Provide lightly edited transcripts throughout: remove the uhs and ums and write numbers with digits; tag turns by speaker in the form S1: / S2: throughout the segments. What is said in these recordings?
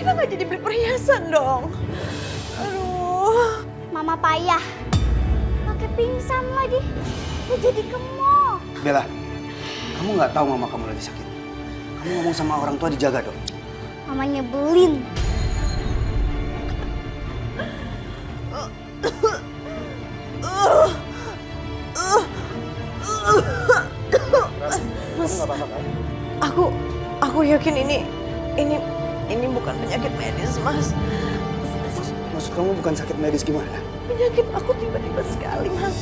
S1: Kita nggak jadi beli perhiasan dong. Aduh.
S2: Mama payah. Pakai pingsan lagi. Udah jadi ke mall.
S3: Bella, kamu nggak tahu mama kamu lagi sakit. Kamu ngomong sama orang tua dijaga dong.
S2: Mama nyebelin.
S1: Mas, aku yakin ini bukan penyakit medis, Mas.
S3: Maksud kamu bukan sakit medis gimana?
S1: Penyakit aku tiba-tiba sekali, Mas.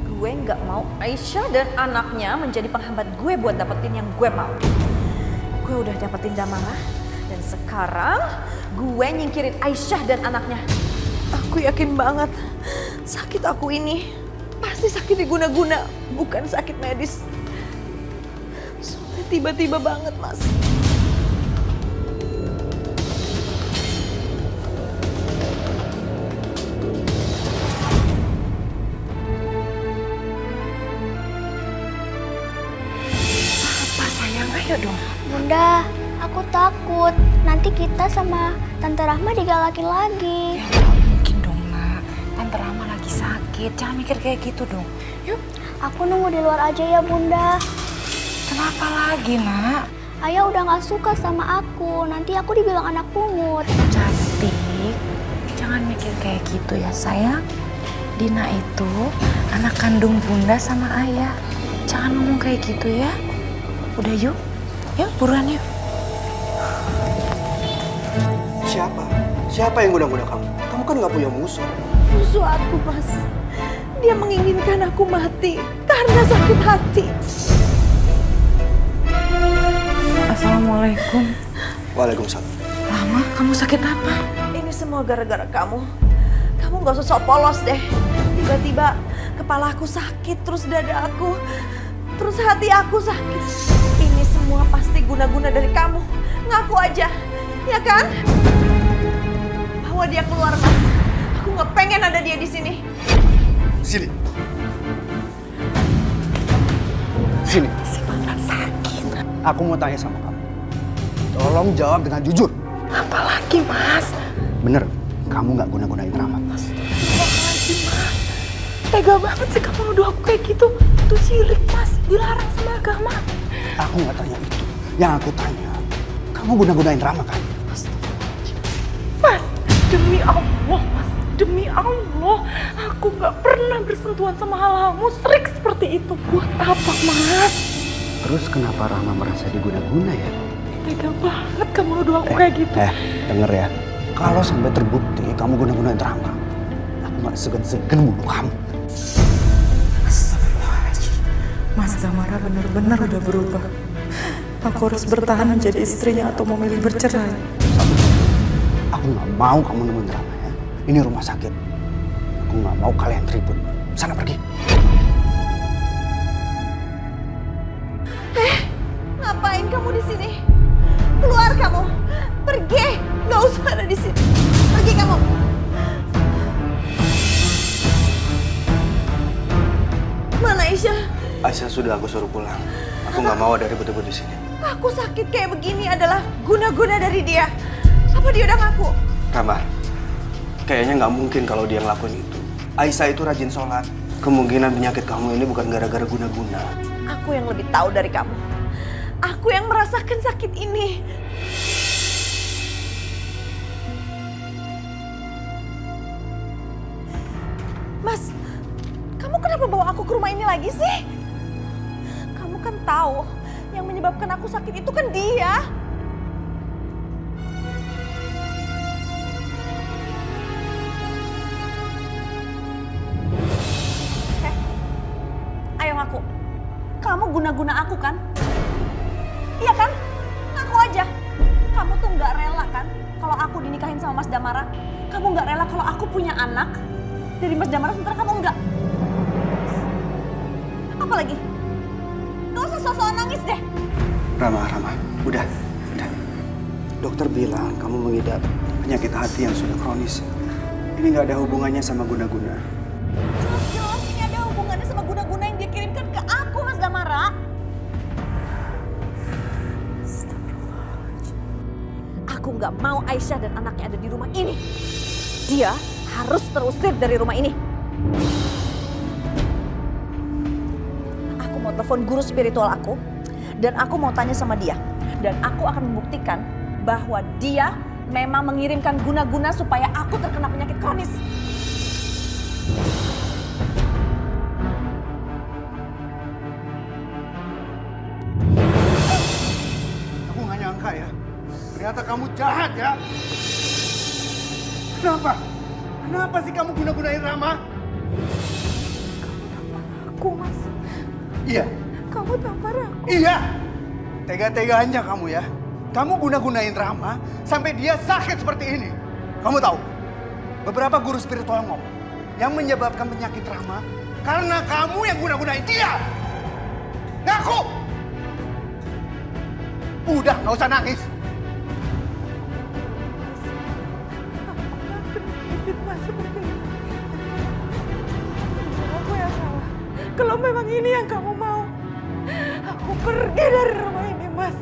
S4: Gue nggak mau Aisyah dan anaknya menjadi penghambat gue buat dapetin yang gue mau. Gue udah dapetin Damara dan sekarang gue nyingkirin Aisyah dan anaknya.
S1: Aku yakin banget sakit aku ini pasti sakit diguna-guna, bukan sakit medis. Soalnya tiba-tiba banget, Mas. Apa sayang, ayo dong.
S2: Bunda, aku takut. Nanti kita sama Tante Rahma digalakin lagi.
S5: Mungkin dong nak, Tante Rama lagi sakit, jangan mikir kayak gitu dong. Yuk.
S2: Aku nunggu di luar aja ya Bunda.
S5: Kenapa lagi nak?
S2: Ayah udah gak suka sama aku. Nanti aku dibilang anak pungut.
S5: Cantik, jangan mikir kayak gitu ya sayang. Dina itu anak kandung bunda sama ayah. Jangan ngomong kayak gitu ya. Udah yuk, yuk buruan yuk.
S3: Siapa yang goda-goda kamu? Kamu kan nggak punya musuh.
S1: Musuh aku, Mas. Dia menginginkan aku mati karena sakit hati.
S5: Assalamualaikum.
S3: Waalaikumsalam.
S5: Lama, kamu sakit apa?
S1: Ini semua gara-gara kamu. Kamu gak usah sok polos deh. Tiba-tiba kepala aku sakit, terus dada aku, terus hati aku sakit. Ini semua pasti guna-guna dari kamu. Ngaku aja, ya kan? Bawa dia keluar, Mas. Aku gak pengen ada dia di sini.
S3: Sini. Sini.
S5: Si mama sakit.
S3: Aku mau tanya sama kamu. Tolong jawab dengan jujur.
S5: Apalagi mas?
S3: Bener, kamu nggak guna-gunain Rama.
S5: Apalagi mas? Tega banget sih kamu nuduh aku kayak gitu. Itu syirik mas, dilarang sama agama.
S3: Aku nggak tanya itu. Yang aku tanya, kamu guna-gunain Rama kan?
S5: Mas, demi Allah mas, demi Allah, aku nggak pernah bersentuhan sama hal-hal musyrik seperti itu. Buat apa mas?
S3: Terus kenapa Rama merasa diguna-guna ya?
S5: Tega banget kamu nuduh aku kayak gitu.
S3: Denger ya. Kalau sampai terbukti kamu guna-gunain Rama, aku nggak segan-segan bunuh kamu.
S5: Astagfirullahaladzim. Mas Damara benar-benar udah berubah. Aku harus bertahan menjadi istrinya atau memilih bercerai.
S3: Aku nggak mau kamu nemuin Rama ya. Ini rumah sakit. Aku nggak mau kalian ribut. Sana pergi.
S1: Ngapain kamu di sini? Keluar kamu. Pergi. Gak usah ada di sini. Pergi kamu. Mana Aisyah?
S3: Aisyah sudah aku suruh pulang. Aku nggak mau ada ribut-ribut di sini.
S1: Aku sakit kayak begini adalah guna-guna dari dia. Apa dia udah ngaku?
S3: Rama, kayaknya nggak mungkin kalau dia ngelakuin itu. Aisyah itu rajin sholat. Kemungkinan penyakit kamu ini bukan gara-gara guna-guna.
S1: Aku yang lebih tahu dari kamu. Aku yang merasakan sakit ini. Mas, kamu kenapa bawa aku ke rumah ini lagi sih? Kamu kan tahu yang menyebabkan aku sakit itu kan dia. Ayo ngaku. Kamu guna-guna aku kan? Iya kan? Ngaku aja. Kamu tuh nggak rela kan kalau aku dinikahin sama Mas Damara? Kamu nggak rela kalau aku punya anak dari Mas Damara sementara kamu enggak? Apa lagi? Gak usah sok-sokan nangis deh.
S3: Rama, udah. Dokter bilang kamu mengidap penyakit hati yang sudah kronis. Ini nggak ada hubungannya sama guna-guna.
S1: Jelas-jelas ini ada hubungannya sama guna-guna yang dia kirimkan ke aku, Mas Damara.
S4: nggak mau Aisyah dan anaknya ada di rumah ini. Dia harus terusir dari rumah ini. Aku mau telepon guru spiritual aku dan aku mau tanya sama dia. Dan aku akan membuktikan bahwa dia memang mengirimkan guna-guna supaya aku terkena penyakit kronis.
S3: Aku nggak nyangka ya. Ternyata kamu jahat ya. Kenapa? Kenapa sih kamu guna-gunain Rama?
S1: Aku, Mas.
S3: Iya.
S1: Kamu tampar aku.
S3: Iya. Tega-teganya kamu ya. Kamu guna-gunain Rama sampai dia sakit seperti ini. Kamu tahu, beberapa guru spiritual ngomong yang menyebabkan penyakit Rama karena kamu yang guna-gunain dia. Ngaku! Udah, nggak usah nangis.
S1: Fitnah seperti ini. Aku yang salah. Kalau memang ini yang kamu mau, aku pergi dari rumah ini, Mas.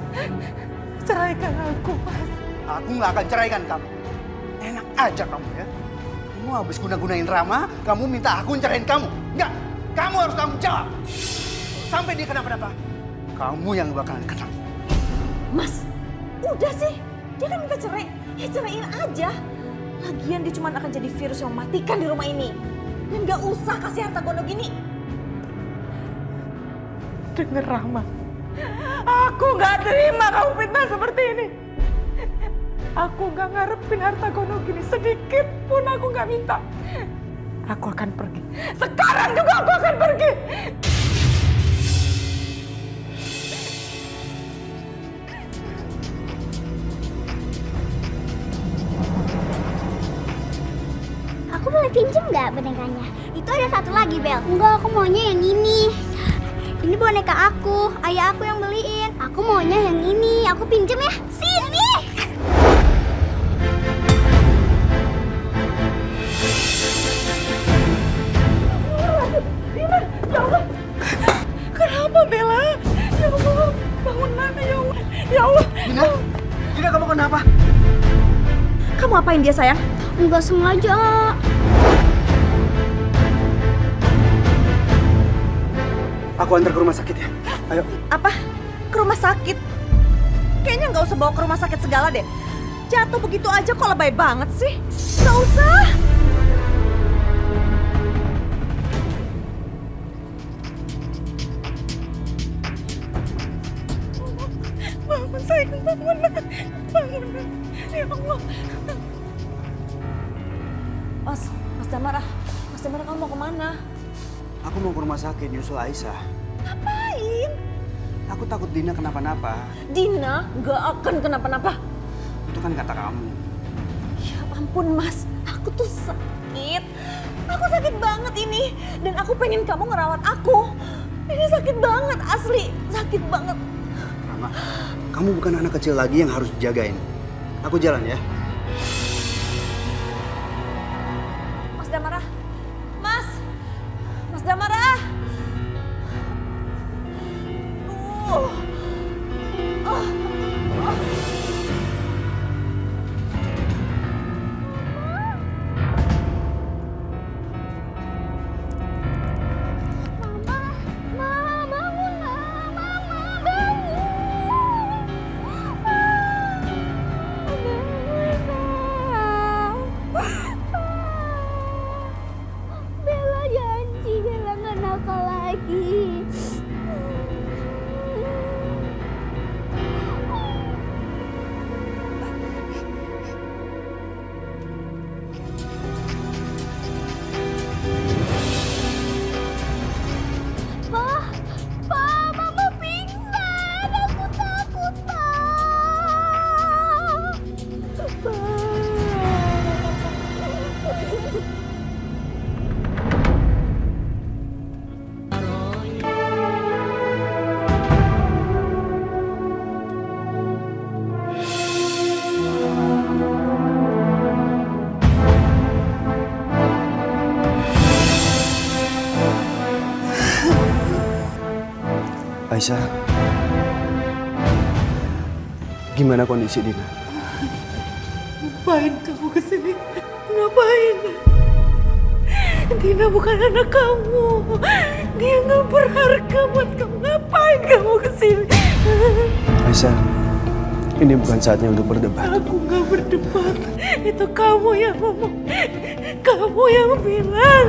S1: Ceraikan aku, Mas.
S3: Aku nggak akan ceraikan kamu. Enak aja kamu ya. Kamu habis guna-gunain Rama, kamu minta aku ceraiin kamu. Enggak, kamu harus tanggung jawab. Sampai dia kenapa-napa, kamu yang bakalan kena.
S4: Mas, udah sih. Dia kan minta cerai. Ya ceraiin aja. Lagian dia cuma akan jadi virus yang mematikan di rumah ini. Dan gak usah kasih harta gondok gini.
S1: Dengar, Rahma. Aku gak terima kamu fitnah seperti ini. Aku gak ngarepin harta gondok ini. Sedikit pun aku gak minta. Aku akan pergi. Sekarang juga aku akan pergi.
S2: Aku boleh pinjem nggak bonekanya? Itu ada satu lagi, Bel. Enggak, aku maunya yang ini. Ini boneka aku, ayah aku yang beliin. Aku maunya yang ini, aku pinjem ya. Sini!
S1: Dina, ya Allah. Kenapa, Bella? Ya Allah, bangunlah ya Allah. Ya Allah.
S3: Dina, kamu kenapa?
S4: Kamu apain dia, sayang?
S2: Enggak sengaja.
S3: Aku antar ke rumah sakit ya. Ayo.
S4: Apa? Ke rumah sakit? Kayaknya nggak usah bawa ke rumah sakit segala deh. Jatuh begitu aja kok lebay banget sih. Nggak usah.
S1: Bangun, sayang. Bangun. Bangun. Ya Allah.
S4: Mas Damar, kamu mau kemana?
S3: Aku mau ke rumah sakit nyusul Aisyah.
S4: Ngapain?
S3: Aku takut Dina kenapa-napa.
S4: Dina nggak akan kenapa-napa.
S3: Itu kan kata kamu.
S4: Ya ampun Mas, aku tuh sakit. Aku sakit banget ini. Dan aku pengen kamu ngerawat aku. Ini sakit banget, asli. Sakit banget.
S3: Rama, kamu bukan anak kecil lagi yang harus dijagain. Aku jalan ya.
S4: Mas Damara. Mas Damara.
S2: Bella janji Bella nggak nakal lagi. Pa, Mama pingsan. Aku takut, Pa.
S3: Aisyah, gimana kondisi Dina?
S1: Ngapain kamu kesini? Ngapain? Dina bukan anak kamu. Dia nggak berharga buat kamu. Ngapain kamu kesini?
S6: Aisyah, ini bukan saatnya untuk berdebat.
S1: Aku nggak berdebat. Itu kamu yang ngomong. Kamu yang bilang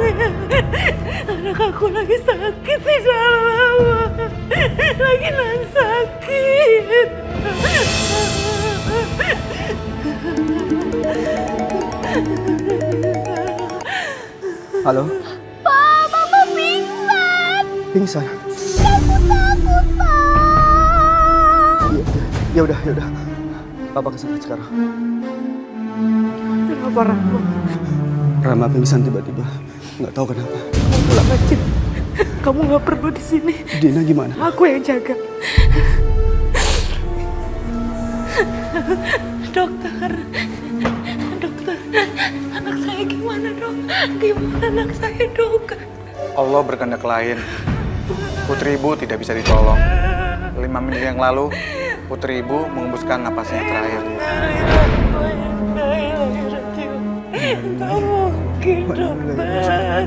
S1: anak aku lagi sakit di dalam. Lagi sakit.
S6: Halo?
S2: Pak, Papa pingsan.
S6: Pingsan?
S2: Aku takut, Pak.
S6: Ya udah. Papa kesana sekarang.
S1: Kenapa Rama?
S6: Rama pingsan tiba-tiba. Nggak tahu kenapa.
S1: Pulang aja. Kamu nggak perlu di sini.
S6: Dina gimana?
S1: Aku yang jaga. Dokter, anak saya gimana dok? Gimana anak saya dok?
S7: Allah berkehendak lain. Putri ibu tidak bisa ditolong. 5 menit yang lalu, putri ibu mengembuskan napasnya terakhir.
S1: Tak mungkin dokter.